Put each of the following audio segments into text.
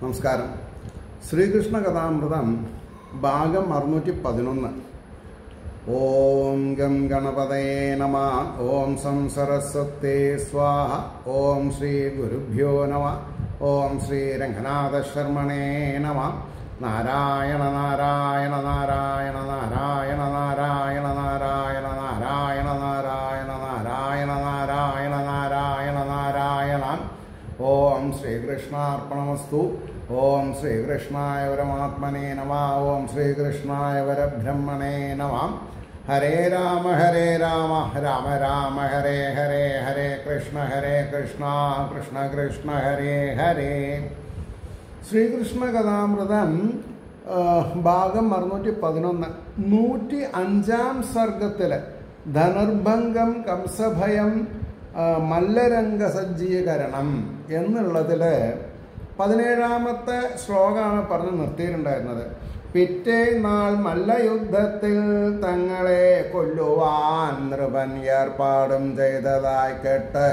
നമസ്കാരം. ശ്രീകൃഷ്ണ കഥാമൃതം ഭാഗം 611. ഓം ഗം ഗണപതയേ നമഃ. ഓം സം സരസ്വതേ സ്വാഹ. ഓം ശ്രീ ഗുരുഭ്യോ നമഃ. ഓം ശ്രീ രംഗനാഥ ശർമ്മണേ നമഃ. നാരായണ നാരായണ നാരായണ നാരായണ നാരായണ നാരായണ നാരായണ നാരായണ നാരായണ നാരായണ നാരായണ നാരായണ. ഓം ശ്രീകൃഷ്ണാർപ്പണമസ്തു. ഓം ശ്രീകൃഷ്ണായ പരമാത്മനേ നമഃ. ഓം ശ്രീകൃഷ്ണായ പരബ്രഹ്മണേ നമഃ. ഹരേ രാമ രാമ രാമ ഹരേ ഹരേ, ഹരേ കൃഷ്ണ കൃഷ്ണ കൃഷ്ണ ഹരേ ഹരേ. ശ്രീകൃഷ്ണ കഥാമൃതം ഭാഗം 611. 105-ാം സർഗത്തില് ധനുർഭംഗം കംസഭയം മല്ലരംഗ സജ്ജീകരണം എന്നുള്ളതില് 17-ാമത്തെ ശ്ലോകമാണ് പറഞ്ഞ് നിർത്തിയിട്ടുണ്ടായിരുന്നത്. പിറ്റേ നാൾ മല്ലയുദ്ധത്തിൽ തങ്ങളെ കൊല്ലുവാൻ നൃപൻ ഏർപ്പാടും ചെയ്തതായി കേട്ട്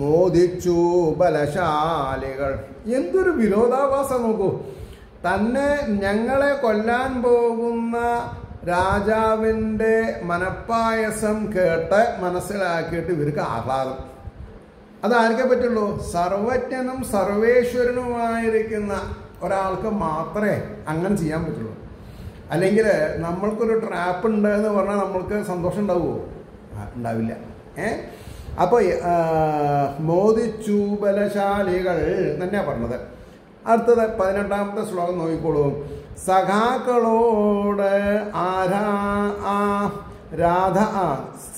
മോദിച്ചു ബലശാലികൾ. എന്തൊരു വിരോധാഭാസം നോക്കൂ. തന്നെ ഞങ്ങളെ കൊല്ലാൻ പോകുന്ന രാജാവിൻ്റെ മനപ്പായസം കേട്ട് മനസ്സിലാക്കിയിട്ട് ഇവർക്ക് ആഹ്ലാദം. അതാർക്കേ പറ്റുള്ളൂ? സർവജ്ഞനും സർവേശ്വരനുമായിരിക്കുന്ന ഒരാൾക്ക് മാത്രമേ അങ്ങനെ ചെയ്യാൻ പറ്റുള്ളൂ. അല്ലെങ്കിൽ നമ്മൾക്കൊരു ട്രാപ്പ് ഉണ്ട് എന്ന് പറഞ്ഞാൽ നമ്മൾക്ക് സന്തോഷം ഉണ്ടാവുമോ? ഉണ്ടാവില്ല. അപ്പോൾ മോദിച്ചു ബലശാലികൾ തന്നെയാണ് പറഞ്ഞത്. അടുത്തത് 18-ാമത്തെ ശ്ലോകം നോക്കിക്കോളൂ. സഖാക്കളോട്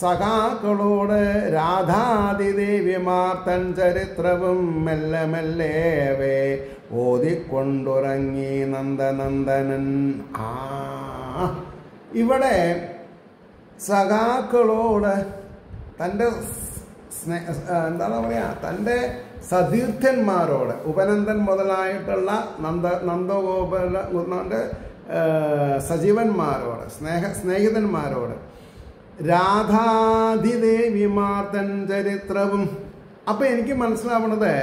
സഖാക്കളോട് രാധാതിദേവിമാർ തൻ ചരിത്രവും മെല്ലെ മെല്ലേവേ ഓതിക്കൊണ്ടുറങ്ങി നന്ദനന്ദനൻ. ഇവിടെ സഖാക്കളോട് തൻ്റെ എന്താണ് പറയുക, തൻ്റെ സതീർത്ഥന്മാരോട്, ഉപനന്ദൻ മുതലായിട്ടുള്ള നന്ദഗോപന്റെ സജീവന്മാരോട്, സ്നേഹിതന്മാരോട്, രാധാതിദേവിമാർ തൻ ചരിത്രവും. അപ്പം എനിക്ക് മനസ്സിലാവണത്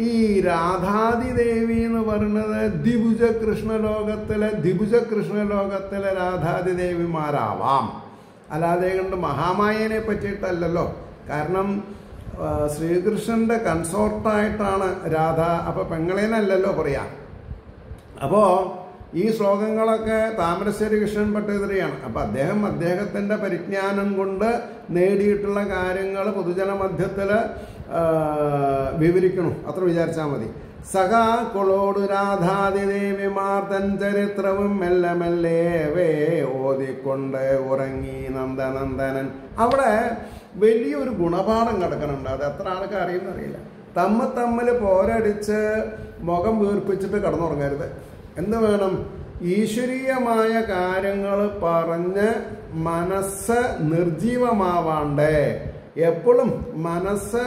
ഈ രാധാതിദേവി എന്ന് പറയുന്നത് ദ്വിഭുജ കൃഷ്ണലോകത്തിലെ രാധാതിദേവിമാരാവാം. അല്ലാതെ കൊണ്ട് മഹാമായനെ പറ്റിയിട്ടല്ലല്ലോ. കാരണം ശ്രീകൃഷ്ണന്റെ കൺസോർട്ടായിട്ടാണ് രാധ. അപ്പോൾ പെങ്ങളേനല്ലല്ലോ പറയാം. അപ്പോൾ ഈ ശ്ലോകങ്ങളൊക്കെ താമരശ്ശേരി കൃഷ്ണൻ ഭട്ടതിരിയാണ്. അപ്പം അദ്ദേഹത്തിൻ്റെ പരിജ്ഞാനം കൊണ്ട് നേടിയിട്ടുള്ള കാര്യങ്ങൾ പൊതുജനമധ്യത്തിൽ വിവരിക്കണം. അത്ര വിചാരിച്ചാൽ മതി. സഖാക്കളോട് രാധാതിദേവിമാർ തൻ ചരിത്രവും മെല്ലെ മെല്ലേവേ ഓതിക്കൊണ്ട് ഉറങ്ങി നന്ദനന്ദനൻ. അവിടെ വലിയൊരു ഗുണപാഠം കിടക്കുന്നുണ്ട്. അത് എത്ര ആൾക്ക് അറിയുമെന്നറിയില്ല. തമ്മിൽ പോരടിച്ച് മുഖം വീർപ്പിച്ചിട്ട് കിടന്നുറങ്ങരുത്. എന്ത് വേണം? ഈശ്വരീയമായ കാര്യങ്ങൾ പറഞ്ഞ് മനസ്സ് നിർജീവമാവാണ്ടേ, എപ്പോഴും മനസ്സ്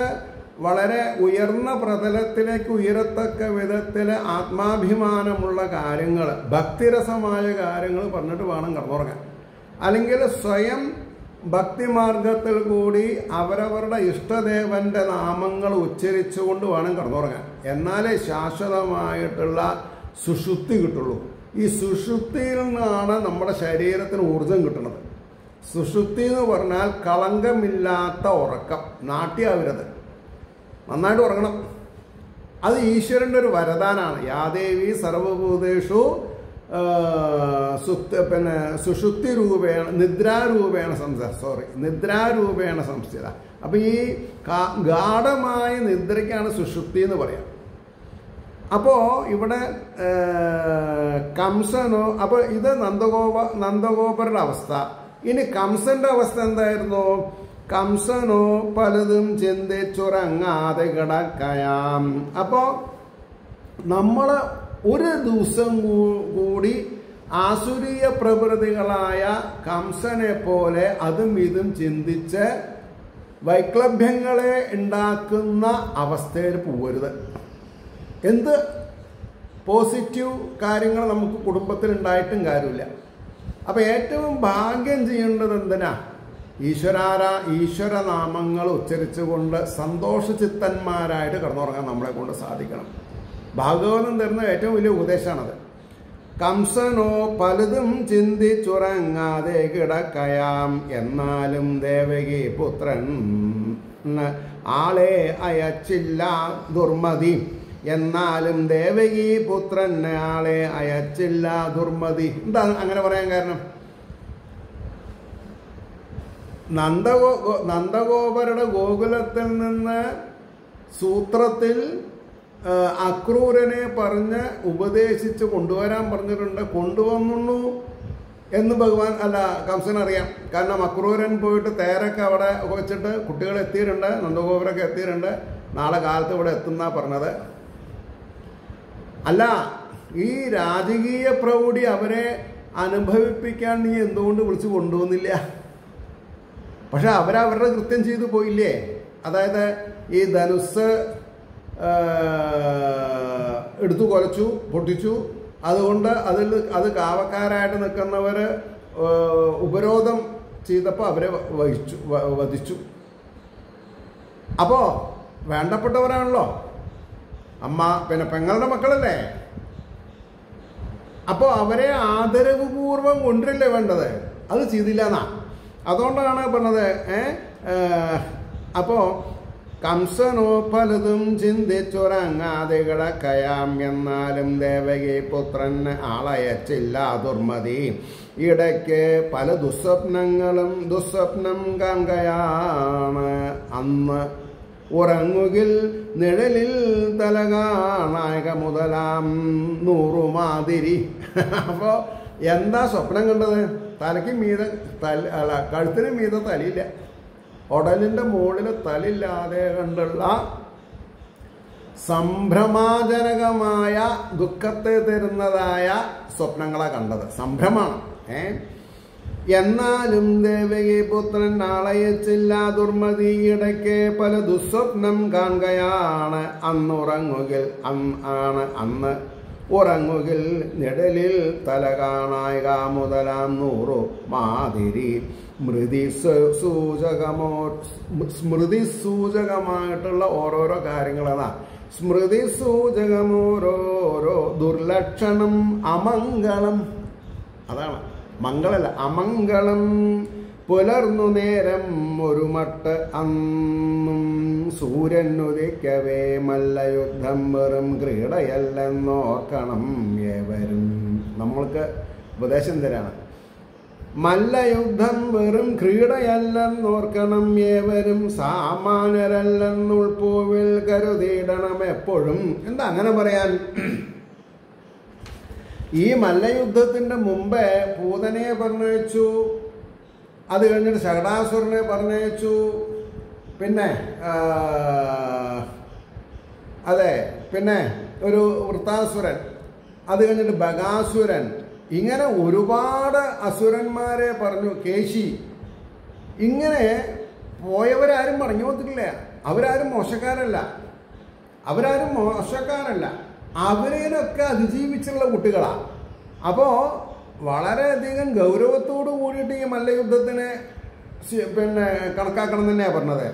വളരെ ഉയർന്ന പ്രതലത്തിലേക്ക് ഉയരത്തക്ക വിധത്തിൽ ആത്മാഭിമാനമുള്ള കാര്യങ്ങൾ, ഭക്തിരസമായ കാര്യങ്ങൾ പറഞ്ഞിട്ട് വേണം കിടന്നുറങ്ങാൻ. അല്ലെങ്കിൽ സ്വയം ഭക്തിമാർഗത്തിൽ കൂടി അവരവരുടെ ഇഷ്ടദേവന്റെ നാമങ്ങൾ ഉച്ചരിച്ചുകൊണ്ട് വേണം കിടന്നുറങ്ങാൻ. എന്നാലേ ശാശ്വതമായിട്ടുള്ള സുഷുപ്തി കിട്ടുള്ളൂ. ഈ സുഷുപ്തിയിൽ നിന്നാണ് നമ്മുടെ ശരീരത്തിന് ഊർജം കിട്ടുന്നത്. സുഷുപ്തി എന്ന് പറഞ്ഞാൽ കളങ്കമില്ലാത്ത ഉറക്കം, നാട്യാവരുത്, നന്നായിട്ട് ഉറങ്ങണം. അത് ഈശ്വരൻ്റെ ഒരു വരദാനാണ്. യാദേവി സർവഭൂതേഷു സുഷുപ്തി രൂപേണ നിദ്രാരൂപേണ സംസ്ഥിത. അപ്പം ഈ ഗാഠമായ നിദ്രയ്ക്കാണ് സുഷുപ്തി എന്ന് പറയാം. അപ്പോൾ ഇവിടെ കംസനോ, അപ്പോൾ ഇത് നന്ദഗോപരുടെ അവസ്ഥ. ഇനി കംസന്റെ അവസ്ഥ എന്തായിരുന്നു? കംസനോ പലതും ചിന്തിച്ചുറങ്ങാതെ കിടക്കയാം. അപ്പോൾ നമ്മൾ ഒരു ദിവസം കൂടി ആസുരീയ പ്രകൃതികളായ കംസനെ പോലെ അതും ഇതും ചിന്തിച്ച് വൈക്ലഭ്യങ്ങളെ ഉണ്ടാക്കുന്ന അവസ്ഥയിൽ പോകരുത്. എന്ത് പോസിറ്റീവ് കാര്യങ്ങൾ നമുക്ക് കുടുംബത്തിൽ ഉണ്ടായിട്ടും കാര്യമില്ല. അപ്പം ഏറ്റവും ഭാഗ്യം ചെയ്യേണ്ടത് എന്തിനാ? ഈശ്വരനാമങ്ങൾ ഉച്ചരിച്ചുകൊണ്ട് സന്തോഷചിത്തന്മാരായിട്ട് കിടന്നുറങ്ങാൻ നമ്മളെ കൊണ്ട് സാധിക്കണം. ഭാഗവതം തരുന്ന ഏറ്റവും വലിയ ഉപദേശമാണത്. കംസനോ പലതും ചിന്തിച്ചുറങ്ങാതെ കിടക്കയാം, എന്നാലും ദേവകി പുത്രൻ ആളെ അയച്ചില്ല ദുർമതി. എന്നാലും ദേവകി പുത്രൻ ആളെ അയച്ചില്ല ദുർമതി. എന്താ അങ്ങനെ പറയാൻ കാരണം? നന്ദഗോപരുടെ ഗോകുലത്തിൽ നിന്ന് സൂത്രത്തിൽ അക്രൂരനെ പറഞ്ഞ് ഉപദേശിച്ച് കൊണ്ടുവരാൻ പറഞ്ഞിട്ടുണ്ട്. കൊണ്ടുവന്നു എന്ന് ഭഗവാൻ കംസൻ അറിയാം. കാരണം അക്രൂരൻ പോയിട്ട് തേരൊക്കെ അവിടെ വെച്ചിട്ട് കുട്ടികൾ എത്തിയിട്ടുണ്ട്, നന്ദഗോപുരമൊക്കെ എത്തിയിട്ടുണ്ട്, നാളെ കാലത്ത് ഇവിടെ എത്തുന്ന പറഞ്ഞത്. അല്ല, ഈ രാജകീയ പ്രൗഢി അവരെ അനുഭവിപ്പിക്കാൻ നീ എന്തുകൊണ്ട് വിളിച്ചു കൊണ്ടുവന്നില്ല? പക്ഷെ അവരവരുടെ കൃത്യം ചെയ്തു പോയില്ലേ? അതായത് ഈ ധനുസ് എടുത്തു കൊലച്ചു, പൊട്ടിച്ചു. അതുകൊണ്ട് അത് കാവക്കാരായിട്ട് നിൽക്കുന്നവർ ഉപരോധം ചെയ്തപ്പോൾ അവരെ വധിച്ചു. അപ്പോൾ വേണ്ടപ്പെട്ടവരാണല്ലോ അമ്മ, പിന്നെ പെങ്ങളുടെ മക്കളല്ലേ. അപ്പോൾ അവരെ ആദരവ് പൂർവ്വം കൊണ്ടുവരില്ലേ വേണ്ടത്? അത് ചെയ്തില്ല എന്നാ. അതുകൊണ്ടാണ് പറഞ്ഞത്. അപ്പോൾ കംസനോ പലതും ചിന്തിച്ചുറങ്ങാതെ കിടക്കയാം, എന്നാലും ദേവകി പുത്രൻ ആളയച്ചില്ല ദുർമതി. ഇടയ്ക്ക് പല ദുസ്വപ്നം കാണുകയാണ്. അന്ന് ഉറങ്ങുകിൽ നിഴലിൽ തല കാണായക മുതലാം 100 മാതിരി. അപ്പോൾ എന്താ സ്വപ്നം കണ്ടത്? തലയ്ക്ക് മീതെ കഴുത്തിന് മീതെ തലയില്ല, ഉടലിൻ്റെ മുകളിൽ തലില്ലാതെ കണ്ടുള്ള സംഭ്രമാജനകമായ ദുഃഖത്തെ തരുന്നതായ സ്വപ്നങ്ങളാണ് കണ്ടത്. സംഭ്രമാണ്. എന്നാലും ദേവകി പുത്രൻ ആളയച്ചില്ല ദുർമതി. ഇടയ്ക്ക് പല ദുസ്വപ്നം കാണുകയാണ്. അന്ന് ഉറങ്ങുകിൽ നിഴലിൽ തല കാണായക മുതലാം 100 മാതിരി. സ്മൃതി സൂചകമായിട്ടുള്ള ഓരോരോ കാര്യങ്ങളാണ്. സ്മൃതി സൂചകമോരോരോ ദുർലക്ഷണം അമംഗളം. അതാണ് മംഗളല്ല, അമംഗളം. പുലർന്നു നേരം ഒരു മട്ട് അന്നും സൂര്യനുദിക്കവേ മല്ലയുദ്ധം വെറും ക്രീഡയല്ലെന്നോർക്കണം ഏവരും. നമ്മൾക്ക് ഉപദേശം തരാണ്. മല്ലയുദ്ധം വെറും ക്രീഡയല്ലെന്നോർക്കണം ഏവരും, സാമാന്യരല്ലെന്നുൾപ്പൂവിൽ കരുതിയിടണം എപ്പോഴും. എന്താ അങ്ങനെ പറയാൻ? ഈ മല്ലയുദ്ധത്തിൻ്റെ മുമ്പേ പൂതനയെ പറഞ്ഞയച്ചു, അത് കഴിഞ്ഞിട്ട് ശകടാസുരനെ പറഞ്ഞയച്ചു, പിന്നെ പിന്നെ ഒരു വൃത്താസുരൻ, അത് കഴിഞ്ഞിട്ട് ബകാസുരൻ, ഇങ്ങനെ ഒരുപാട് അസുരന്മാരെ പറഞ്ഞു. കേശി, ഇങ്ങനെ പോയവരാരും പറഞ്ഞു കൊടുത്തിട്ടില്ല. അവരാരും മോശക്കാരല്ല. അവരേനൊക്കെ അതിജീവിച്ചുള്ള കുട്ടികളാണ്. അപ്പോൾ വളരെയധികം ഗൗരവത്തോടു കൂടിയിട്ട് ഈ മല്ലയുദ്ധത്തിനെ പിന്നെ കണക്കാക്കണം തന്നെയാണ് പറഞ്ഞത്.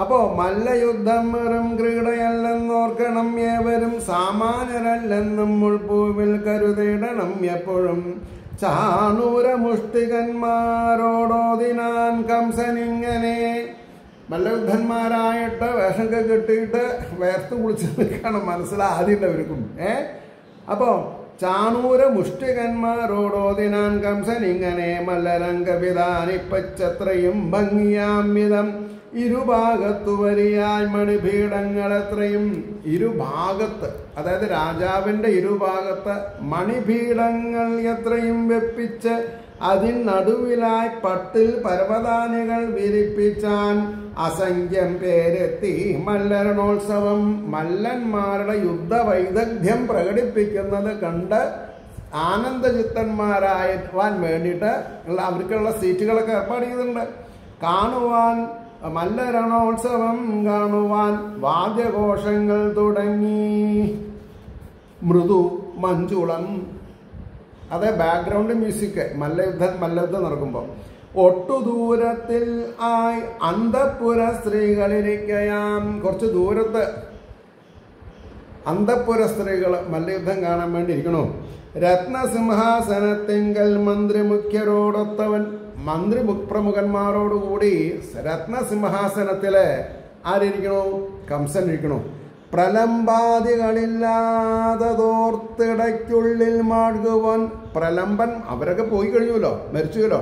അപ്പോൾ മല്ലയുദ്ധം വെറും ക്രീഡയല്ലെന്നോർക്കണം ഏവരും, സാമാന്യരല്ലെന്നും ഉൾപ്പൂവിൽ കരുതിയിടണം എപ്പോഴും. ചാണൂര മുഷ്ടികന്മാരോടോതിനാൻ കംസനിങ്ങനെ. മല്ലയുദ്ധന്മാരായിട്ട് വേഷമൊക്കെ കെട്ടിയിട്ട് വേർത്ത് കുളിച്ച് നിൽക്കണം, മനസ്സിലാദ്യമുള്ളവർക്കും. അപ്പോൾ ചാണൂര മുഷ്ടികന്മാരോടോതിനാൻ കംസനിങ്ങനെ. മല്ലരംഗപിതാനിപ്പച്ചത്രയും ഭംഗിയാമ്യതം ഇരുഭാഗത്തു വരിയായി മണിപീഠങ്ങളെത്രയും. ഇരുഭാഗത്ത്, അതായത് രാജാവിൻ്റെ ഇരുഭാഗത്ത് മണിപീഠങ്ങൾ എത്രയും വെപ്പിച്ച് അതിൻ നടുവിലായി പട്ടിൽ പർവ്വതാനികൾ വിരിപ്പിച്ചാൻ. അസംഖ്യം പേരെത്തി മല്ലരണോത്സവം. മല്ലന്മാരുടെ യുദ്ധവൈദഗ്ധ്യം പ്രകടിപ്പിക്കുന്നത് കണ്ട് ആനന്ദചിത്തന്മാരാവാൻ വേണ്ടിയിട്ട് അവർക്കുള്ള സീറ്റുകളൊക്കെ ഏർപ്പാട് ചെയ്തിട്ടുണ്ട്. കാണുവാൻ മല്ലരണോത്സവം കാണുവാൻ വാദ്യഘോഷങ്ങൾ തുടങ്ങി. മൃദു മഞ്ജുളം, അതെ ബാക്ക്ഗ്രൗണ്ട് മ്യൂസിക് മല്ലയുദ്ധം നടക്കുമ്പോൾ. ഒട്ടുദൂരത്തിൽ ആയി അന്തഃപുര സ്ത്രീകളിരിക്കയാം. കുറച്ച് ദൂരത്ത് അന്തഃപുര സ്ത്രീകൾ മല്ലയുദ്ധം കാണാൻ വേണ്ടി ഇരിക്കണു. രത്നസിംഹാസനത്തിങ്കൽ മന്ത്രി മുഖ്യരോടൊത്തവൻ, മന്ത്രി പ്രമുഖന്മാരോടുകൂടി രത്നസിംഹാസനത്തില് ആരിയ്ക്കണു? കംസൻ ഇരിക്കണു. പ്രലംബാദികളില്ലാതതോർത്തിടയ്ക്കുള്ളിൽ മാടുവാൻ, പ്രലംബൻ അവരൊക്കെ പോയി കഴിഞ്ഞുല്ലോ, മരിച്ചുല്ലോ.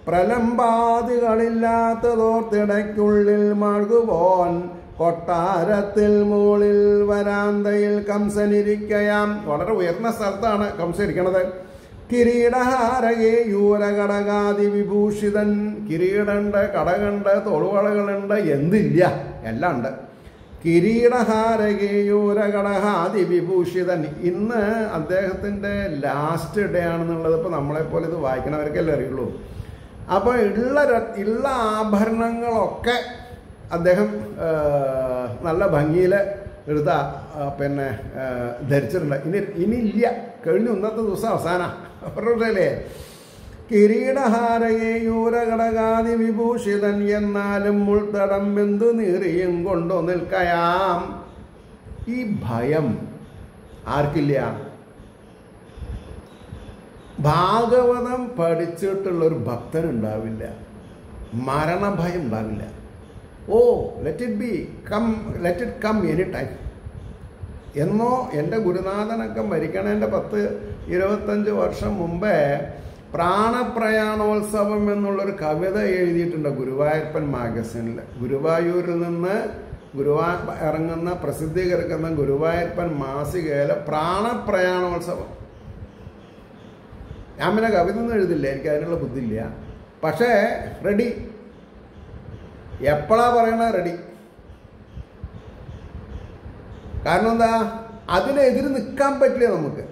പ്രലംബാദികളില്ലാത്തതോർത്തിടയ്ക്കുള്ളിൽ മാടുവാൻ, കൊട്ടാരത്തിൽ മുകളിൽ വരാന്തയിൽ കംസനിരിക്കയാം. വളരെ ഉയർന്ന സ്ഥലത്താണ് കംസൻ ഇരിക്കണത്. കിരീടഹാരകേയൂരകടകാതി വിഭൂഷിതൻ, കിരീടമുണ്ട്, കടകുണ്ട്, തോളുവളകളുണ്ട്, എന്തില്ല, എല്ലാം ഉണ്ട്. കിരീടഹാരകേയൂരകടഹാതി വിഭൂഷിതൻ. ഇന്ന് അദ്ദേഹത്തിൻ്റെ ലാസ്റ്റ് ഡേ ആണെന്നുള്ളത് ഇപ്പോൾ നമ്മളെപ്പോലെ ഇത് വായിക്കണവർക്കല്ലേ അറിയുള്ളൂ. അപ്പോൾ ഉള്ള ആഭരണങ്ങളൊക്കെ അദ്ദേഹം നല്ല ഭംഗിയിൽ എടുത്ത ധരിച്ചിട്ടുണ്ട്. ഇനിയില്ല, കഴിഞ്ഞു, ഇന്നത്തെ ദിവസം അവസാന പറഞ്ഞല്ലേ. കിരീടഹാരകേയൂരകടകാതി വിഭൂഷിതൻ എന്നാലും മുൾത്തടം ബന്ധു നീറിയും കൊണ്ടു നിൽക്കയാം. ഈ ഭയം ആർക്കില്ല? ഭാഗവതം പഠിച്ചിട്ടുള്ളൊരു ഭക്തനുണ്ടാവില്ല, മരണഭയം ഉണ്ടാവില്ല. Oh let it come any time എന്നോ. എൻ്റെ ഗുരുനാഥനൊക്കെ മരിക്കണേൻ്റെ 10-25 വർഷം മുമ്പേ പ്രാണപ്രയാണോത്സവം എന്നുള്ളൊരു കവിത എഴുതിയിട്ടുണ്ട് ഗുരുവായൂരപ്പൻ മാഗസിനിൽ. ഗുരുവായൂരിൽ നിന്ന് ഇറങ്ങുന്ന പ്രസിദ്ധീകരിക്കുന്ന ഗുരുവായൂരപ്പൻ മാസികയിലെ പ്രാണപ്രയാണോത്സവം. ഞാൻ പിന്നെ കവിത ഒന്നും എഴുതില്ല, എനിക്ക് അതിനുള്ള ബുദ്ധിയില്ല. പക്ഷേ റെഡി, എപ്പോഴാ പറയണ റെഡി. കാരണം എന്താ? അതിനെതിര് നിൽക്കാൻ പറ്റില്ല നമുക്ക്.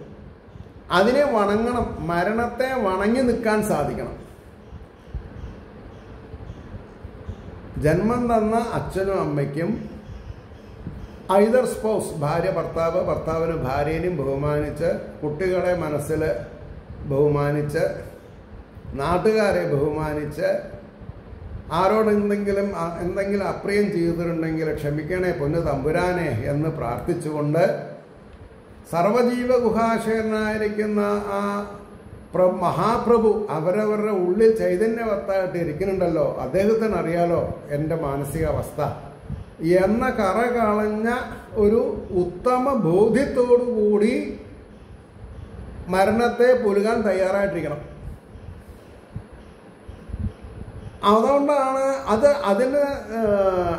അതിനെ വണങ്ങണം, മരണത്തെ വണങ്ങി നിൽക്കാൻ സാധിക്കണം. ജന്മം തന്ന അച്ഛനും അമ്മയ്ക്കും, ഐദർ സ്പൗസ് ഭാര്യ ഭർത്താവ്, ഭർത്താവിന് ഭാര്യനെയും ബഹുമാനിച്ച്, കുട്ടികളെ മനസ്സിൽ ബഹുമാനിച്ച്, നാട്ടുകാരെ ബഹുമാനിച്ച്, ആരോടെന്തെങ്കിലും അപ്രിയം ചെയ്തിട്ടുണ്ടെങ്കിൽ ക്ഷമിക്കണേ പൊന്നു തമ്പുരാനെ എന്ന് പ്രാർത്ഥിച്ചുകൊണ്ട് സർവജീവഗുഹാശയനായിരിക്കുന്ന ആ മഹാപ്രഭു അവരവരുടെ ഉള്ളിൽ ചൈതന്യവത്തായിട്ട് ഇരിക്കുന്നുണ്ടല്ലോ, അദ്ദേഹത്തിന് അറിയാലോ എൻ്റെ മാനസികാവസ്ഥ എന്ന കറ കളഞ്ഞ ഒരു ഉത്തമ ബോധ്യത്തോടു കൂടി മരണത്തെ പുലുകാൻ തയ്യാറായിട്ടിരിക്കണം. അതുകൊണ്ടാണ് അതിന്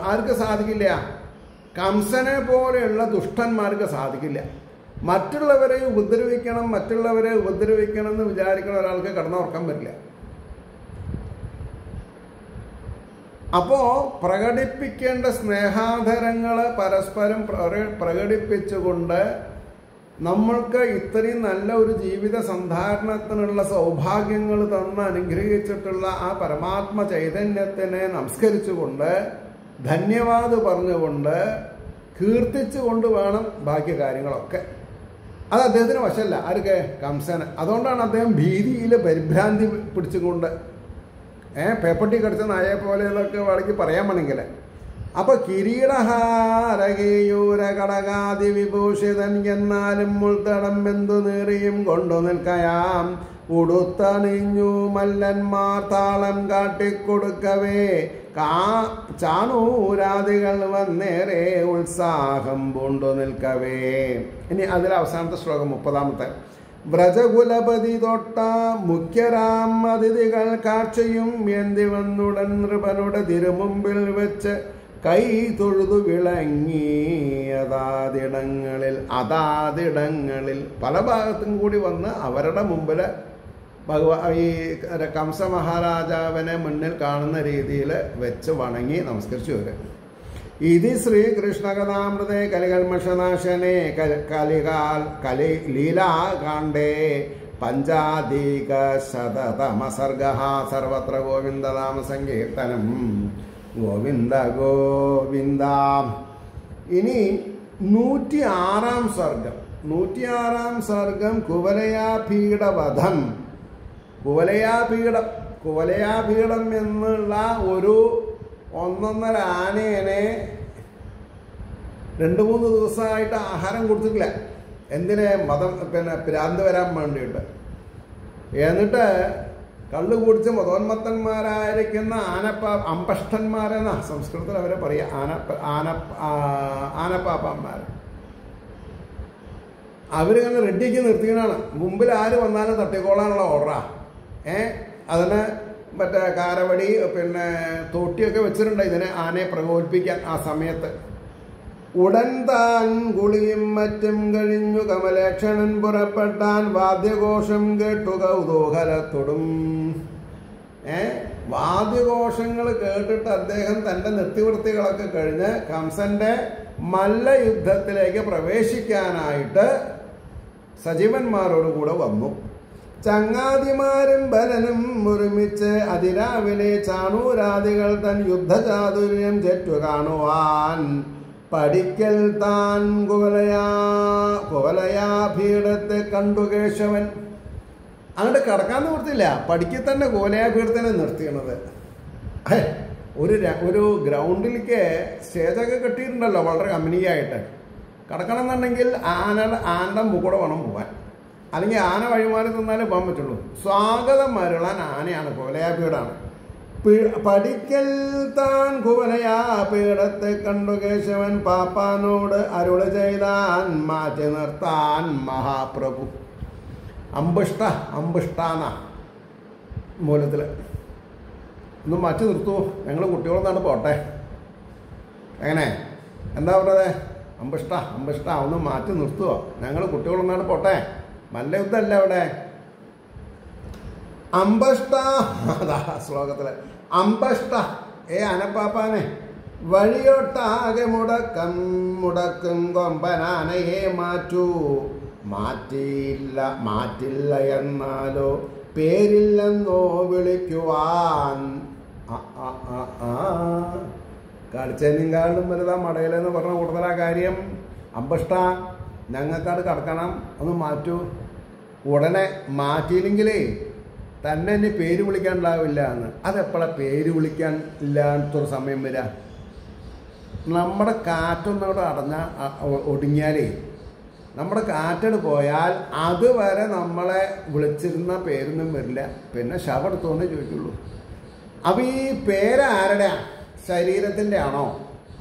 ആർക്ക് സാധിക്കില്ല? കംസനെ പോലെയുള്ള ദുഷ്ടന്മാർക്ക് സാധിക്കില്ല. മറ്റുള്ളവരെ ഉപദ്രവിക്കണം എന്ന് വിചാരിക്കുന്ന ഒരാൾക്ക് കിടന്നുറക്കാൻ പറ്റില്ല. അപ്പോൾ പ്രകടിപ്പിക്കേണ്ട സ്നേഹാദരങ്ങൾ പരസ്പരം പ്രകടിപ്പിച്ചുകൊണ്ട് നമ്മൾക്ക് ഇത്രയും നല്ല ഒരു ജീവിത സന്ധാരണത്തിനുള്ള സൗഭാഗ്യങ്ങൾ തന്ന് അനുഗ്രഹിച്ചിട്ടുള്ള ആ പരമാത്മ ചൈതന്യത്തിനെ നമസ്കരിച്ചുകൊണ്ട് ധന്യവാദ് പറഞ്ഞുകൊണ്ട് കീർത്തിച്ചുകൊണ്ട് വേണം ബാക്കി കാര്യങ്ങളൊക്കെ. അത് അദ്ദേഹത്തിന് വശമല്ല, ആർക്ക്? കംസന്. അതുകൊണ്ടാണ് അദ്ദേഹം ഭീതിയിൽ പരിഭ്രാന്തി പിടിച്ചുകൊണ്ട് പേപ്പട്ടി കടിച്ച നായെ പോലെ എന്നൊക്കെ വേണമെങ്കിൽ പറയാൻ വേണമെങ്കിൽ. അപ്പൊ കിരീടഹാരകേയൂരകടകാതി വിഭൂഷിതൻ എന്നാലും മുൾത്തടം ബന്ധു നേറിയും കൊണ്ടു നിൽക്കയാം. ഉടുത്തണിഞ്ഞു മല്ലന്മാർ താളം കാട്ടിക്കൊടുക്കവേ ചാണൂരാദികൾ വന്നേറെ ഉത്സാഹം പൂണ്ടു നിൽക്കവേ. ഇനി അതിൽ അവസാനത്തെ ശ്ലോകം 30-ാമത്തെ. വ്രജകുലപതി തൊട്ട മുഖ്യരാം അതിഥികൾ കാഴ്ചയും എന്തി വന്നുടൻ നൃപനുടെ തിരുമുമ്പിൽ വെച്ച് കൈ തൊഴുതു വിളങ്ങി. അതാതിടങ്ങളിൽ പല ഭാഗത്തും കൂടി വന്ന് അവരുടെ മുമ്പിൽ ഈ കംസ മഹാരാജാവിനെ മുന്നിൽ കാണുന്ന രീതിയിൽ വെച്ച് വണങ്ങി നമസ്കരിച്ചു വരും. ഇത് ശ്രീകൃഷ്ണകഥാമൃതേ കലികൽമഷനാശനെ ലീലാകാണ്ഡേ പഞ്ചാധിക ശതതമസർഗ സർവത്ര ഗോവിന്ദനാമ സങ്കീർത്തനം. ഗോവിന്ദ ഗോവിന്ദ. ഇനി 106-ാം സർഗം. 106-ാം സർഗം കുവലയാപീഠവധം. കുവലയാപീഠം എന്നുള്ള ഒരു 1.5 ആനേനെ 2-3 ദിവസമായിട്ട് ആഹാരം കൊടുത്തിട്ടില്ല. എന്തിനെ? ഭ്രാന്ത് വരാൻ വേണ്ടിയിട്ട്. എന്നിട്ട് കള്ളു കുടിച്ച് മതോന്മത്തന്മാരായിരിക്കുന്ന അമ്പഷ്ടന്മാരെന്നാ സംസ്കൃതത്തിൽ അവരെ പറയുക. ആനപ്പാപ്പന്മാർ. അവരിങ്ങനെ റെഡിക്ക് നിർത്തിയതാണ്. മുമ്പിൽ ആര് വന്നാലും തട്ടിക്കോളാനുള്ള ഓർഡറാ. അതിന് മറ്റേ കാരവടി തോട്ടിയൊക്കെ വെച്ചിട്ടുണ്ട് ഇതിനെ ആനയെ പ്രകോപിപ്പിക്കാൻ. ആ സമയത്ത് ഉടൻ താൻ കുളിയും മറ്റും കഴിഞ്ഞു കമലേക്ഷണൻ പുറപ്പെട്ടാൻ. വാദ്യഘോഷം കേട്ടു കൗതൂഹലത്തോടും. വാദ്യഘോഷങ്ങൾ കേട്ടിട്ട് അദ്ദേഹം തൻ്റെ നിത്യവൃത്തികളൊക്കെ കഴിഞ്ഞ് കംസന്റെ മല്ലയുദ്ധത്തിലേക്ക് പ്രവേശിക്കാനായിട്ട് സജീവന്മാരോടുകൂടെ വന്നു. ചങ്ങാതിമാരും ബലനും ഒരുമിച്ച് അതിരാവിലെ ചാണൂരാദികൾ തൻ യുദ്ധചാതുര്യം ചെറ്റു കാണുവാൻ പഠിക്കൽ താൻ കുവലയാഭീഠത്തെ കണ്ടു കേശവൻ. അങ്ങോട്ട് കടക്കാൻ നിവർത്തില്ല. പഠിക്കൽ തന്നെ കുവലയാഭീഠത്തിനെ നിർത്തിയണത്. ഒരു ഗ്രൗണ്ടിലേക്ക് സ്റ്റേജൊക്കെ കെട്ടിയിട്ടുണ്ടല്ലോ വളരെ കമ്പനിയായിട്ട്. കടക്കണം എന്നുണ്ടെങ്കിൽ ആനയുടെ മുകൂടെ വേണം പോകാൻ. അല്ലെങ്കിൽ ആന വഴിമാറി നിന്നാലേ പോകാൻ പറ്റുള്ളൂ. സ്വാഗതം മരുളാൻ ആനയാണ്, കുവലയാഭീഠാണ്. പഠിക്കൽ താൻ കുവലയാപീഠത്തെ കണ്ടു കേശവൻ പാപ്പാനോട് അരുളി ചെയ്താൻ മാറ്റി നിർത്താൻ മഹാപ്രഭു. അമ്പുഷ്ടാന്ന മൂലത്തിൽ ഒന്ന് മാറ്റി നിർത്തുമോ? ഞങ്ങൾ കുട്ടികളൊന്നാണ് പോട്ടെ. എങ്ങനെ? എന്താ പറയുന്നത്? അമ്പുഷ്ട ഒന്ന് മാറ്റി നിർത്തുമോ? ഞങ്ങൾ കുട്ടികളൊന്നാണ് പോട്ടെ. നല്ല യുദ്ധമല്ല അവിടെ. അതാ ശ്ലോകത്തില് അമ്പഷ്ട ആനപ്പാപ്പാനെ വഴിയൊട്ടാകെ മുടക്കും കൊമ്പനാനയെ മാറ്റില്ല എന്നാലോ പേരില്ലെന്നോ വിളിക്കുവാൻ. കാടിച്ചേനിങ്കാളിലും വലുതാ മടയിലെന്ന് പറഞ്ഞ കൂടുതലാ കാര്യം. അമ്പഷ്ട ഞങ്ങൾക്കത് കടക്കണം, ഒന്ന് മാറ്റൂ. ഉടനെ മാറ്റിയില്ലെങ്കിലേ തന്നെ എന്നെ പേര് വിളിക്കാനുണ്ടാവില്ല എന്ന്. അതെപ്പോഴാണ് പേര് വിളിക്കാൻ ഇല്ലാത്തൊരു സമയം വരിക? നമ്മുടെ കാറ്റൊന്നവിടെ ഒടുങ്ങിയാലേ, നമ്മുടെ കാറ്റട് പോയാൽ അതുവരെ നമ്മളെ വിളിച്ചിരുന്ന പേരൊന്നും വരില്ല. പിന്നെ ശവം എടുത്തോന്നേ ചോദിക്കുള്ളൂ. അപ്പം ഈ പേരാരുടെ? ശരീരത്തിൻ്റെ ആണോ?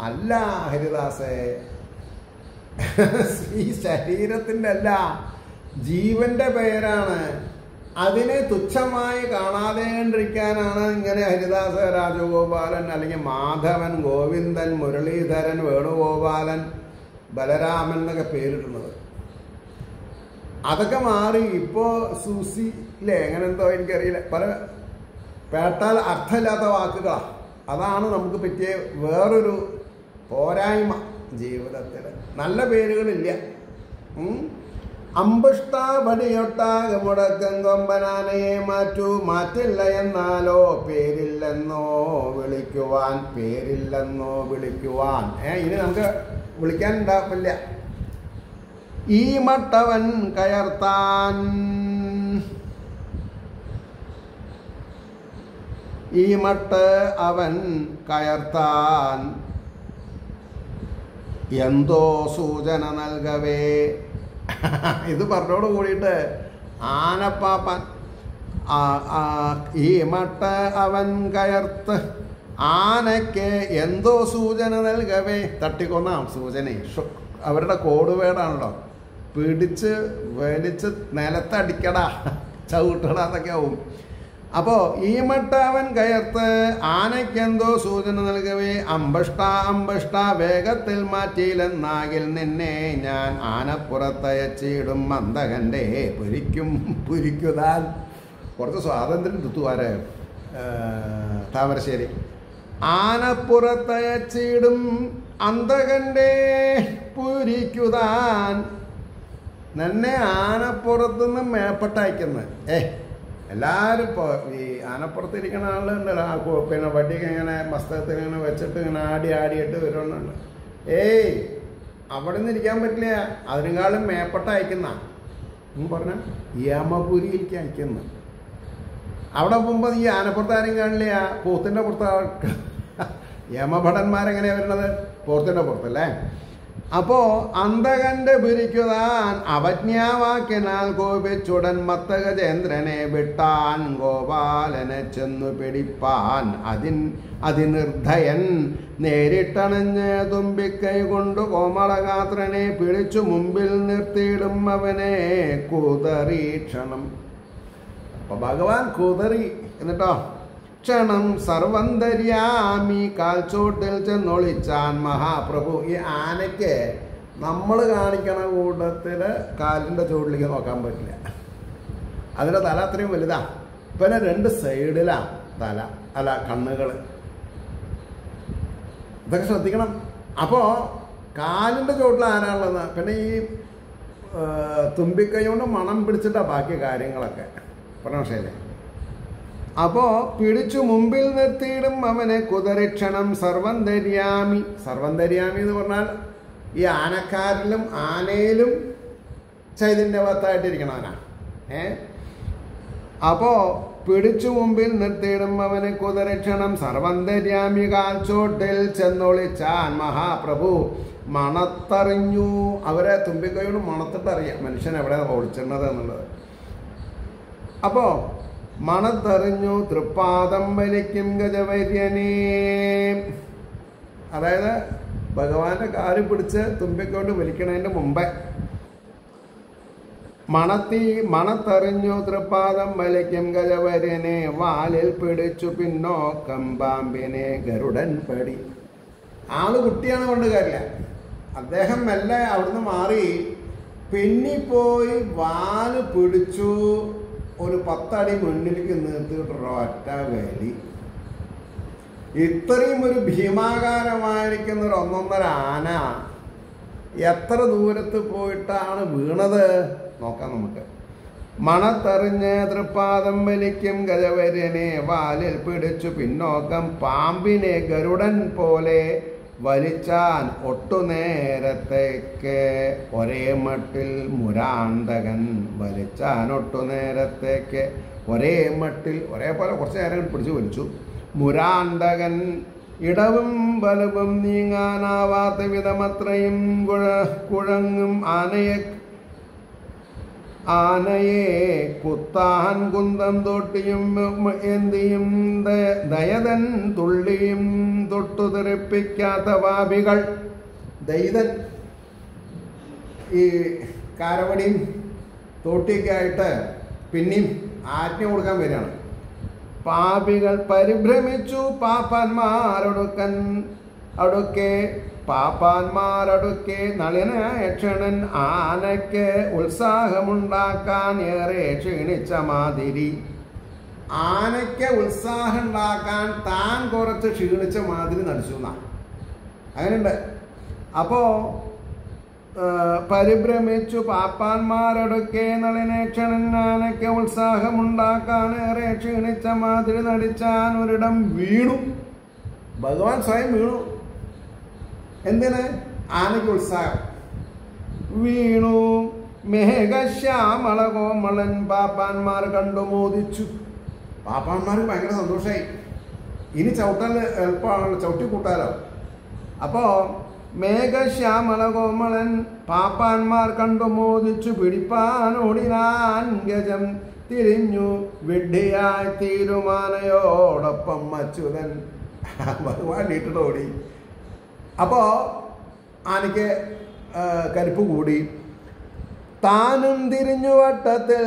അല്ല ഹരിദാസേ, ഈ ശരീരത്തിൻ്റെ അല്ല, ജീവന്റെ പേരാണ്. അതിനെ തുച്ഛമായി കാണാതെ കണ്ടിരിക്കാനാണ് ഇങ്ങനെ ഹരിദാസ, രാജഗോപാലൻ, അല്ലെങ്കിൽ മാധവൻ, ഗോവിന്ദൻ, മുരളീധരൻ, വേണുഗോപാലൻ, ബലരാമൻ എന്നൊക്കെ പേരിടുന്നത്. അതൊക്കെ മാറി ഇപ്പോൾ സൂസി ഇല്ലേ, അങ്ങനെ എന്തോ എനിക്കറിയില്ല. പല പേട്ടാൽ അർത്ഥമില്ലാത്ത വാക്കുകളാണ്. അതാണ് നമുക്ക് പറ്റിയ വേറൊരു പോരായ്മ ജീവിതത്തിൽ. നല്ല പേരുകളില്ല. അമ്പുഷ്ട വടിയൊട്ടാകെ മുടക്കം കൊമ്പനാനയെ മാറ്റില്ല എന്നാലോ പേരില്ലെന്നോ വിളിക്കുവാൻ. ഇനി നമുക്ക് വിളിക്കാൻ ഉണ്ടാവില്ല. ഈ മട്ടവൻ കയർത്താൻ അവൻ കയർത്താൻ എന്തോ സൂചന നൽകവേ. ഇത് പറഞ്ഞോട് കൂടിയിട്ട് ആനപ്പാപ്പൻ ഈ മട്ട അവൻ കയർത്ത് ആനയ്ക്ക് എന്തോ സൂചന നൽകവേ. തട്ടിക്കൊന്നാം സൂചന അവരുടെ കോടുവേടാണല്ലോ. പിടിച്ച് വലിച്ച് നിലത്തടിക്കടാ, ചവിട്ടടാ എന്നൊക്കെ ആവും. അപ്പോൾ ഈ മട്ട അവൻ കയർത്ത് ആനയ്ക്കെന്തോ സൂചന നൽകവേ. അമ്പഷ്ട വേഗത്തിൽ മാറ്റിയില്ലെന്നാകിൽ നിന്നെ ഞാൻ ആനപ്പുറത്തയച്ചിടും മന്ദകൻ്റെ പുരിക്കുതാൽ. കുറച്ച് സ്വാതന്ത്ര്യം തുത്തുവാരെ താമരശ്ശേരി. ആനപ്പുറത്തയച്ചിടും അന്തകൻ്റെ പുരിക്കുതാൻ. നിന്നെ ആനപ്പുറത്തുനിന്ന് മേപ്പട്ടയക്കുന്നത്. എല്ലാവരും ഇപ്പോൾ ഈ ആനപ്പുറത്തിരിക്കുന്ന ആളുണ്ടല്ലോ, പിന്നെ വടിയൊക്കെ ഇങ്ങനെ മസ്തകത്തിൽ ഇങ്ങനെ വെച്ചിട്ട് ഇങ്ങനെ ആടിയിട്ട് വരുന്നുണ്ട്. അവിടെ നിന്ന് ഇരിക്കാൻ പറ്റില്ല, അതിനേക്കാളും മേപ്പട്ട അയക്കുന്ന പറഞ്ഞാൽ യമപുരിയിലേക്ക് അയക്കുന്ന. അവിടെ പോകുമ്പോൾ ഈ ആനപ്പുറത്ത് ആരും കാണില്ല, പോത്തിൻ്റെ പുറത്ത്. യമഭടന്മാരെങ്ങനെയാണ് വരുന്നത്? പോത്തിൻ്റെ പുറത്തല്ലേ. അപ്പോൾ അന്തകന്റെ പിരിക്കുതാൻ അവജ്ഞാവാക്കിനാൽ കോപിച്ചുടൻ മത്തഗജേന്ദ്രനെ വിട്ടാൻ ഗോപാലനെ ചെന്നു പിടിപ്പാൻ അതിനിർദ്ധയൻ നേരിട്ടണഞ്ഞ് തുമ്പിക്കൈ കൊണ്ടു കോമളഗാത്രനെ പിടിച്ചു മുമ്പിൽ നിർത്തിയിടും അവനെ കുതറീക്ഷണം. അപ്പൊ ഭഗവാൻ കുതറി എന്നിട്ടോ ക്ഷണം സർവന്തര്യാമി കാൽച്ചോട്ടിൽ ചെന്നൊളിച്ചാൻ മഹാപ്രഭു. ഈ ആനയ്ക്ക് നമ്മൾ കാണിക്കണ കൂട്ടത്തിൽ കാലിൻ്റെ ചുവട്ടിലേക്ക് നോക്കാൻ പറ്റില്ല. അതിൻ്റെ തല അത്രയും വലുതാ. പിന്നെ 2 സൈഡിലാണ് തല, അല്ല കണ്ണുകൾ. ഇതൊക്കെ ശ്രദ്ധിക്കണം. അപ്പോൾ കാലിൻ്റെ ചുവട്ടിൽ ആരാളുള്ളത്? പിന്നെ ഈ തുമ്പിക്കൈ കൊണ്ട് മണം പിടിച്ചിട്ടാണ് ബാക്കി കാര്യങ്ങളൊക്കെ പറഞ്ഞേ. അപ്പോ പിടിച്ചു മുമ്പിൽ നിർത്തിയിടും അവനെ കുതറിക്ഷണം സർവന്തര്യാമി. സർവന്തര്യാമി എന്ന് പറഞ്ഞാൽ ഈ ആനക്കാരിലും ആനയിലും ചൈതന്യവത്തായിട്ടിരിക്കണവനാ. അപ്പോ പിടിച്ചു മുമ്പിൽ നിർത്തിയിടും അവനെ കുതറിക്ഷണം സർവന്തര്യാമി കാൽച്ചോട്ടിൽ ചെന്നൊളിച്ചാൻ മഹാപ്രഭു മണത്തറിഞ്ഞു. അവരെ തുമ്പിക്കൈയോട് മണത്തിട്ടറിയാം മനുഷ്യൻ എവിടെ ഒളിച്ചിരുന്നത് എന്നുള്ളത്. അപ്പോ മണത്തറിഞ്ഞു തൃപ്പാദം വലിക്കും ഗജവര്യനേ. അതായത് ഭഗവാന്റെ കാല് പിടിച്ച് തുമ്പിക്കോട്ട് വലിക്കണതിൻ്റെ മുമ്പേ മണത്തറിഞ്ഞു തൃപ്പാദം വലിക്കും ഗജവര്യനെ വാലിൽ പിടിച്ചു പിന്നോക്കം പാമ്പിനെ ഗരുഡൻ പടി. ആള് കുട്ടിയാണ് കൊണ്ട് കാര്യമില്ല. അദ്ദേഹം മെല്ലെ അവിടുന്ന് മാറി പിന്നിപ്പോയി വാല് പിടിച്ചു ഒരു 10 അടി മുന്നിലേക്ക് നിർത്തിയിട്ടുള്ള ഒറ്റ വേലി. ഇത്രയും ഒരു ഭീമാകാരമായിരിക്കുന്ന ഒരു 1.5 ആന എത്ര ദൂരത്ത് പോയിട്ടാണ് വീണത് നോക്കാം നമുക്ക്. മണത്തറിഞ്ഞ് തൃപ്പാദം വലിക്കും ഗജവര്യനെ വാലിൽ പിടിച്ചു പിന്നോക്കം പാമ്പിനെ ഗരുഡൻ പോലെ വലിച്ചാൻ ഒട്ടുനേരത്തേക്ക് ഒരേ മട്ടിൽ മുരാന്തകൻ. വലിച്ചാൻ ഒട്ടുനേരത്തേക്ക് ഒരേ മട്ടിൽ, ഒരേപോലെ കുറച്ച് നേരം പിടിച്ചു വലിച്ചു. മുരാന്തകൻ ഇടവും വലവും നീങ്ങാനാവാത്ത വിധമത്രയും കുഴങ്ങും ആനയെ കുത്താൻ കുന്തം തൊട്ടിയും എന്തിയും ദയതൻ തുള്ളിയും തൊട്ടു തെറിപ്പിക്കാത്ത പാപികൾ. ദൈതൻ ഈ കാരവടിയും തോട്ടിക്കായിട്ട് പിന്നെയും ആജ്ഞ കൊടുക്കാൻ വരികയാണ്. പാപികൾ പരിഭ്രമിച്ചു പാപ്പാന്മാരടുക്കെ നളിനായ ക്ഷണൻ ആനയ്ക്ക് ഉത്സാഹമുണ്ടാക്കാൻ ഏറെ ക്ഷീണിച്ച മാതിരി. ആനയ്ക്ക് ഉത്സാഹം ഉണ്ടാക്കാൻ താൻ കുറച്ച് ക്ഷീണിച്ച മാതിരി നടിച്ചു എന്നാ അങ്ങനെയുണ്ട്. അപ്പോ പരിഭ്രമിച്ചു പാപ്പാന്മാരടുക്കെ നളിനേക്ഷണൻ ആനയ്ക്ക് ഉത്സാഹമുണ്ടാക്കാൻ ഏറെ ക്ഷീണിച്ച മാതിരി നടിച്ചാൻ ഒരിടം വീണു. ഭഗവാൻ സ്വയം വീണു. എന്തിന്? ആനയ്ക്ക് ഉത്സാഹം. വീണു മേഘശ്യാമള കോമളൻ പാപ്പാന്മാർ കണ്ടു മോദിച്ചു. പാപ്പാന്മാർക്ക് ഭയങ്കര സന്തോഷമായി. ഇനി ചവിട്ടാൻ എളുപ്പമാണല്ലോ, ചവിട്ടി കൂട്ടാലോ. അപ്പോൾ മേഘശ്യാമള കോമളൻ പാപ്പാന്മാർ കണ്ടു മോദിച്ചു. പിടിപ്പാനോടിനാൻ ഗജം തിരിഞ്ഞു വിഡ്ഢിയായി തീരുമാനയോടൊപ്പം അച്യുതൻ. ഭഗവാൻ നീട്ടിട്ട് ഓടി. അപ്പോൾ ആനയ്ക്ക് കരുപ്പ് കൂടി. താനും തിരിഞ്ഞു വട്ടത്തിൽ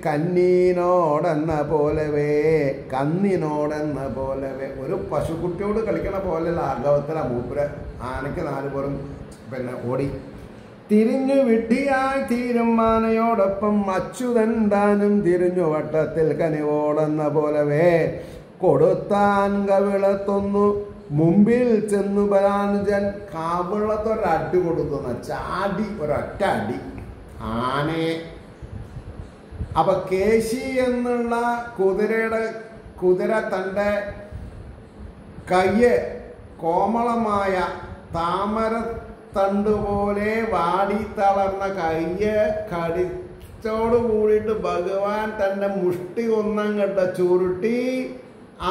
കന്നീനോടെന്ന പോലവേ ഒരു പശുക്കുട്ടിയോട് കളിക്കണ പോലെ ലാഘവത്തില മൂപ്പര. ആനയ്ക്ക് 4 പേരും പിന്നെ ഓടി. തിരിഞ്ഞു വിഡ്ഢിയായി തീരുമാനയോടൊപ്പം അച്യുതൻ താനും തിരിഞ്ഞു വട്ടത്തിൽ കനിവോടെന്ന പോലവേ കൊടുത്താൻ കവിളത്തൊന്നു മുമ്പിൽ ചെന്നു ബലാനുജൻ കവിളത്തൊരടി കൊടുക്കുന്ന ചാടി ഒരൊറ്റ അടി ആനയെ. അപ്പൊ കേശി എന്നുള്ള കുതിര തൻ്റെ കയ്യ് കോമളമായ താമരത്തണ്ട് പോലെ വാടി തളർന്ന കയ്യ് കടിച്ചോട് കൂടിയിട്ട് ഭഗവാൻ തൻ്റെ മുഷ്ടി ഒന്നങ്ങട്ട ചുരുട്ടി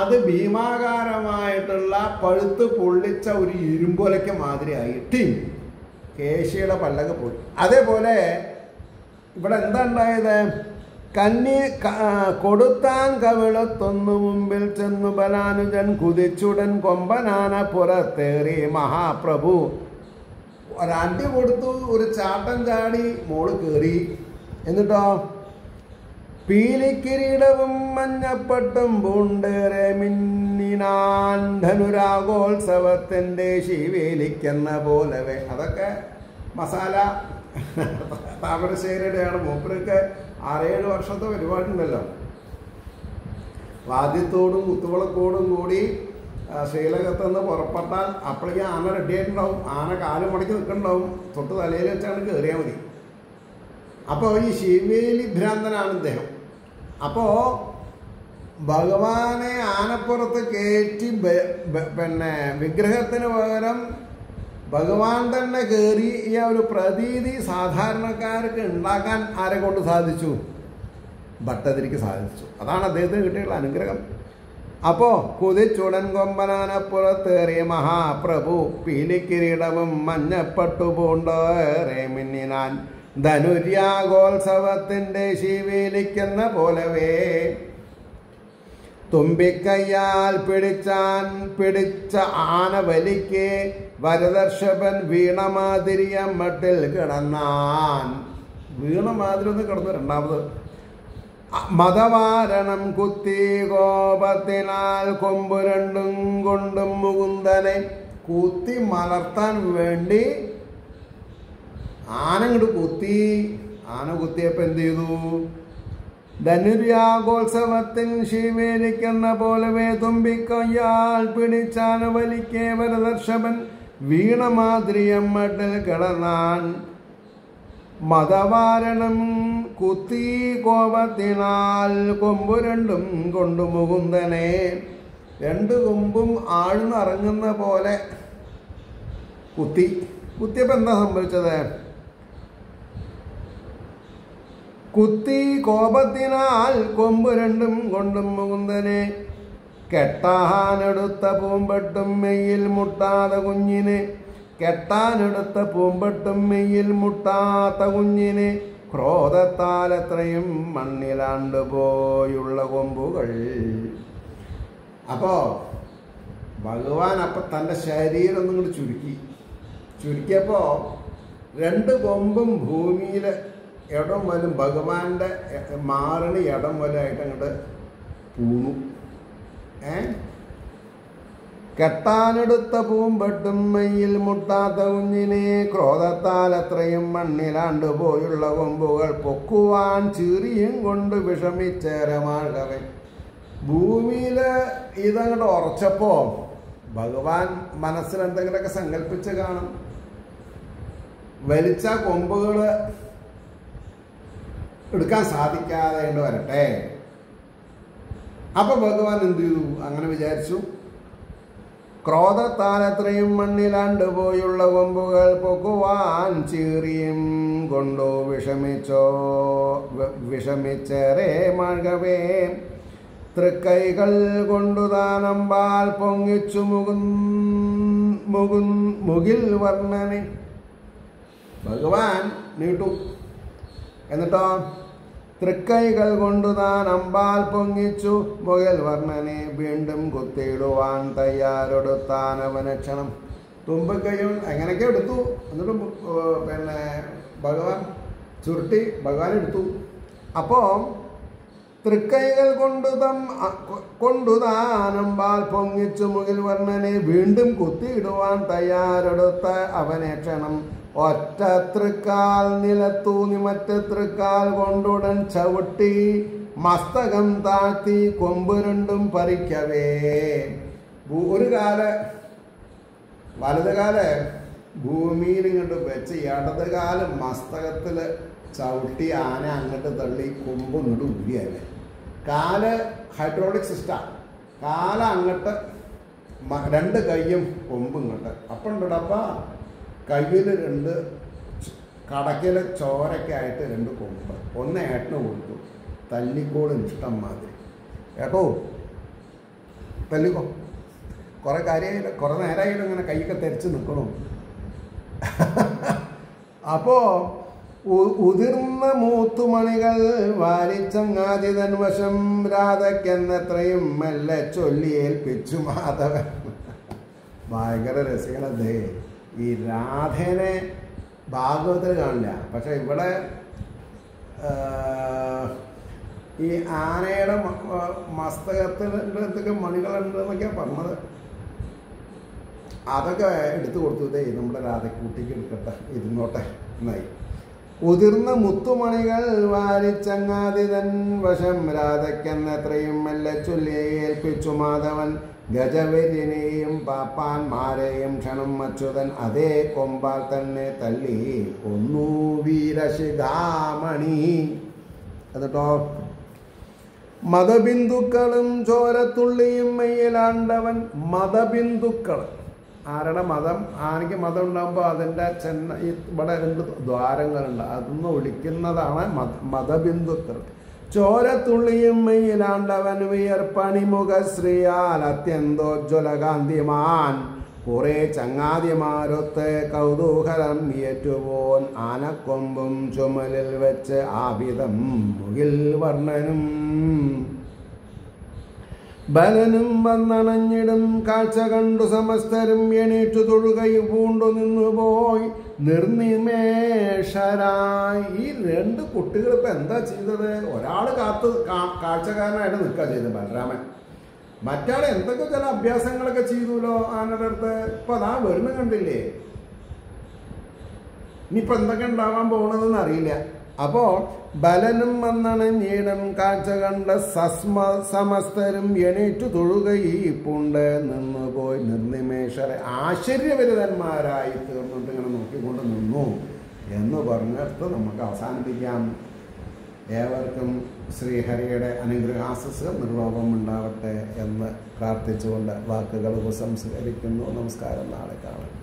അത് ഭീമാകാരമായിട്ടുള്ള പഴുത്ത് പൊള്ളിച്ച ഒരു ഇരുമ്പൊലയ്ക്ക് മാതിരിയായിട്ട് കേശിയുടെ പല്ലൊക്കെ പോയി. അതേപോലെ ഇവിടെ എന്താ ഉണ്ടായത്? കന്നി കൊടുത്താൻ കവിളത്തൊന്നു മുമ്പിൽ ചെന്നു ബലാനുജൻ കുതിച്ചുടൻ കൊമ്പനാന പുറത്തേറി മഹാപ്രഭു ഒരടി കൊടുത്തു, ഒരു ചാട്ടം ചാടി മോള് കയറി. എന്നിട്ടോ പീലിക്കിരീടവും മഞ്ഞപ്പട്ടും പൂണ്ടേറെ മിന്നിനാൻ ധനുരാഗോത്സവത്തിൻ്റെ ശിവേലിക്കെന്ന പോലവേ. അതൊക്കെ മസാല താമരശ്ശേരിയുടെയാണ്. മൂപ്പരൊക്കെ 6-7 വർഷത്തെ പരിപാടിയുണ്ടല്ലോ. വാദ്യത്തോടും കുത്തുവിളക്കോടും കൂടി ശ്രീലകത്തുനിന്ന് പുറപ്പെട്ടാൽ അപ്പോഴേക്കും ആന റെഡിയായിട്ടുണ്ടാവും. ആന കാല് മുടക്കി നിൽക്കുന്നുണ്ടാവും. തൊട്ട് തലയിൽ വെച്ചാണ് കയറിയാൽ മതി. അപ്പോൾ ഈ ശിവേലി ഭ്രാന്തനാണ് ഇദ്ദേഹം. അപ്പോൾ ഭഗവാനെ ആനപ്പുറത്ത് കയറ്റി പിന്നെ വിഗ്രഹത്തിന് പകരം ഭഗവാൻ തന്നെ കയറി ഈ ഒരു പ്രതീതി സാധാരണക്കാർക്ക് ഉണ്ടാക്കാൻ ആരെ കൊണ്ട് സാധിച്ചു? ഭട്ടതിരിക്ക് സാധിച്ചു. അതാണ് അദ്ദേഹത്തിന് കിട്ടിയുള്ള അനുഗ്രഹം. അപ്പോൾ കുതിച്ചുടൻ കൊമ്പനാനപ്പുറത്തേറിയ മഹാപ്രഭു പീലിക്കിരീടവും മഞ്ഞപ്പട്ടു പൂണ്ടേറെ മിന്നിനാൻ ധനുര്യാഗോത്സവത്തിൻ്റെ ശിവേലിക്കെന്ന പോലവേ. തുമ്പിക്കയ്യാൽ പിടിച്ച ആന വലിക്ക് വരദർഷഭൻ വീണമാതിരിയമ്മട്ടിൽ കിടന്നാൻ. വീണമാതിരി ഒന്ന് കിടന്നു. രണ്ടാമത് മതവാരണം കുത്തി കോപത്തിനാൽ കൊമ്പ് രണ്ടും കൊണ്ടും മുകുന്ദനെ കുത്തി മലർത്താൻ വേണ്ടി ആന ഇങ്ങോട്ട് കുത്തി. ആന കുത്തിയപ്പോൾ എന്ത് ചെയ്തു? ധനുര്യാഗോത്സവത്തിൽ ശിവേലിക്കെന്ന പോലവേ തുമ്പിക്കയ്യാൽ പിടിച്ചാന വലിക്കേ വരദർഷഭൻ വീണമാതിരിയമ്മട്ടിൽ കിടന്നാൻ. മതവാരണം കുത്തി കോപത്തിനാൽ കൊമ്പു രണ്ടും കൊണ്ടു മുകുന്ദനെ. 2 കൊമ്പും ആഴ്ന്നിറങ്ങുന്ന പോലെ കുത്തിയപ്പോൾ എന്താ സംഭവിച്ചത്? കുത്തി കോപത്തിനാൽ കൊമ്പ് രണ്ടും കൊണ്ടും മുകുന്ദനെ. കെട്ടാനെടുത്ത പൂമ്പെട്ടും മെയ്യിൽ മുട്ടാത്ത കുഞ്ഞിന്. കെട്ടാനെടുത്ത പൂമ്പെട്ടും മെയ്യിൽ മുട്ടാത്ത കുഞ്ഞിന് ക്രോധത്താൽ എത്രയും മണ്ണിലാണ്ടുപോയുള്ള കൊമ്പുകൾ. അപ്പോൾ ഭഗവാൻ അപ്പം തൻ്റെ ശരീരം ഒന്നും കൂടി ചുരുക്കിയപ്പോൾ 2 കൊമ്പും ഭൂമിയിൽ ഇടം വലും ഭഗവാന്റെ മാറിന് ഇടം വലുമായിട്ട് അങ്ങോട്ട് പൂണു. കെട്ടാനെടുത്ത പൂമ്പെട്ടും മെയ്യിൽ മുട്ടാത്ത കുഞ്ഞിനെ ക്രോധത്താൽ അത്രയും മണ്ണിലാണ്ടുപോയുള്ള കൊമ്പുകൾ പൊക്കുവാൻ ചീറിയും കൊണ്ട് വിഷമിച്ചേരമാഴവൻ. ഭൂമിയിൽ ഇതങ്ങോട്ട് ഉറച്ചപ്പോൾ ഭഗവാൻ മനസ്സിൽ എന്തെങ്കിലുമൊക്കെ സങ്കല്പിച്ച് കാണും. വലിച്ച കൊമ്പുകൾ എടുക്കാൻ സാധിക്കാതെ വരട്ടെ. അപ്പോൾ ഭഗവാൻ എന്ത് ചെയ്തു? അങ്ങനെ വിചാരിച്ചു. ക്രോധത്താൽ അത്രയും മണ്ണിലാണ്ടുപോയുള്ള കൊമ്പുകൾ പൊക്കുവാൻ ചീറിയും കൊണ്ടോ വിഷമിച്ചേറെ മഴവേ. തൃക്കൈകൾ കൊണ്ടു താനമ്പാൽ പൊങ്ങിച്ചു മുകിൽ വർണ്ണനെ. ഭഗവാൻ നീട്ടു. എന്നിട്ടോ തൃക്കൈകൾ കൊണ്ടു താൻ അമ്പാൽ പൊങ്ങിച്ചു മുകിൽ വർണ്ണനെ. വീണ്ടും കുത്തിയിടുവാൻ തയ്യാറെടുത്താൻ അവനക്ഷണം. തുമ്പിക്കൈയും എങ്ങനെയൊക്കെ എടുത്തു. എന്നിട്ടും പിന്നെ ഭഗവാൻ ചുരുട്ടി ഭഗവാൻ എടുത്തു. അപ്പോൾ തൃക്കൈകൾ കൊണ്ടു താനമ്പാൽ പൊങ്ങിച്ചു മുകിൽ വർണ്ണനെ. വീണ്ടും കുത്തിയിടുവാൻ തയ്യാറെടുത്ത അവനേക്ഷണം. ഒറ്റ തൃക്കാൽ നിലത്തൂന്നി മറ്റേ തൃക്കാൽ കൊണ്ടുടൻ ചവിട്ടി മസ്തകം താഴ്ത്തി കൊമ്പ് രണ്ടും പറിക്കവേ. ഒരു വലത് കാല് ഭൂമിയിൽ ഇങ്ങോട്ട് വെച്ച് ഇടത് കാല് മസ്തകത്തിൽ ചവിട്ടി ആന അങ്ങോട്ട് തള്ളി കൊമ്പ് ഇങ്ങോട്ട് ഊരിയാവേ. കാല് ഹൈഡ്രോളിക് സിസ്റ്റം. അങ്ങോട്ട് 2 കൈയും കൊമ്പ് ഇങ്ങോട്ട്. അപ്പം ഉണ്ടപ്പ കയ്യിൽ 2 കടക്കിലെ ചോരൊക്കെ ആയിട്ട് 2 കൊമ്പ്. ഒന്ന് ഏട്ടന് കൊടുത്തു. തല്ലിക്കോളും ഇഷ്ടം മാതിരി. ഏട്ടോ തല്ലിക്കോ, കുറേ കാര്യമായില്ല, കുറേ നേരമായിട്ട് ഇങ്ങനെ കൈയൊക്കെ തെരച്ച് നിൽക്കണു. അപ്പോൾ ഉതിർന്ന മൂത്തുമണികൾ വാരിച്ചങ്ങാതി തൻ വശം രാധയ്ക്കെന്നത്രയും മെല്ലെ ചൊല്ലിയേൽപ്പിച്ചു മാധവൻ. ഭയങ്കര രസികനതേ. ഈ രാധേനെ ഭാഗവത്തിൽ കാണില്ല, പക്ഷെ ഇവിടെ ഈ ആനയുടെ മസ്തകത്തിൻ്റെ മണികളുണ്ട് എന്നൊക്കെയാണ് പറഞ്ഞത്. അതൊക്കെ എടുത്തു കൊടുത്തതേ നമ്മുടെ രാധക്കുട്ടിക്ക് എടുക്കട്ടെ, ഇരുന്നോട്ടെ എന്നായി. ഉതിർന്ന മുത്തുമണികൾ വാരിച്ചങ്ങാതി തൻ വശം രാധയ്ക്കെന്നത്രയും മെല്ലെ ചൊല്ലിയേൽപ്പിച്ചു മാധവൻ. ഗജവര്യനെയും പാപ്പാന്മാരെയും ക്ഷണം അച്യുതൻ അതേ കൊമ്പാൽ തന്നെ തല്ലി ഒന്നു വീരശിഖാമണി. അതിട്ടോ മതബിന്ദുക്കളും ചോരത്തുള്ളിയും മെയ്യിലാണ്ടവൻ. മതബിന്ദുക്കൾ ആരുടെ മതം? ആനയ്ക്ക് മതം ഉണ്ടാകുമ്പോൾ അതിൻ്റെ ഇവിടെ 2 ദ്വാരങ്ങളുണ്ട്, അതൊന്ന് ഒളിക്കുന്നതാണ് മതബിന്ദുക്കൾ. ചോരത്തുള്ളിയും മെയ്യിലാണ്ടവൻ വിയർപ്പണിമുഖ ശ്രീയാൽ അത്യന്തോജ്വലകാന്തിമാൻ. കുറെ ചങ്ങാതിമാരൊത്ത് കൗതൂഹലം ഏറ്റുപോൻ ആനക്കൊമ്പും ചുമലിൽ വെച്ച് ആവിധം മുകിൽ വർണ്ണനും. ബലനും വന്നണഞ്ഞിടും കാഴ്ച കണ്ടു സമസ്തരും എണീറ്റു തൊഴുകയും പൂണ്ടു നിന്നുപോയി നിർനിമേഷരായി. ഈ 2 കുട്ടികൾ ഇപ്പം എന്താ ചെയ്തത്? ഒരാൾ കാഴ്ചക്കാരനായിട്ട് നിൽക്കുക ചെയ്തത് ബലരാമൻ, മറ്റാൾ എന്തൊക്കെ ചില അഭ്യാസങ്ങളൊക്കെ ചെയ്തുല്ലോ ആനയുടെ അടുത്ത്. ഇപ്പം അതാ വരുന്ന കണ്ടില്ലേ, ഇനിയിപ്പോൾ എന്തൊക്കെ ഉണ്ടാവാൻ പോകണതെന്ന് അറിയില്ല. അപ്പോൾ ബലനും വന്നണഞ്ഞിടും കാഴ്ച കണ്ട സമസ്തരും എണീറ്റു തൊഴുകയിപ്പുണ്ട് നിന്നുപോയി നിർനിമേഷരെ ആശ്ചര്യഭരിതന്മാരായി തീർന്നിട്ട് ഇങ്ങനെ നോക്കിക്കൊണ്ട് നിന്നു എന്ന് പറഞ്ഞിടത്ത് നമുക്ക് അവസാനിപ്പിക്കാം. ഏവർക്കും ശ്രീഹരിയുടെ അനുഗ്രഹാശിസ് നിർലോഭം ഉണ്ടാവട്ടെ എന്ന് പ്രാർത്ഥിച്ചുകൊണ്ട് വാക്കുകൾ ഉപസംസ്കരിക്കുന്നു. നമസ്കാരം. നാളെ കാണാം.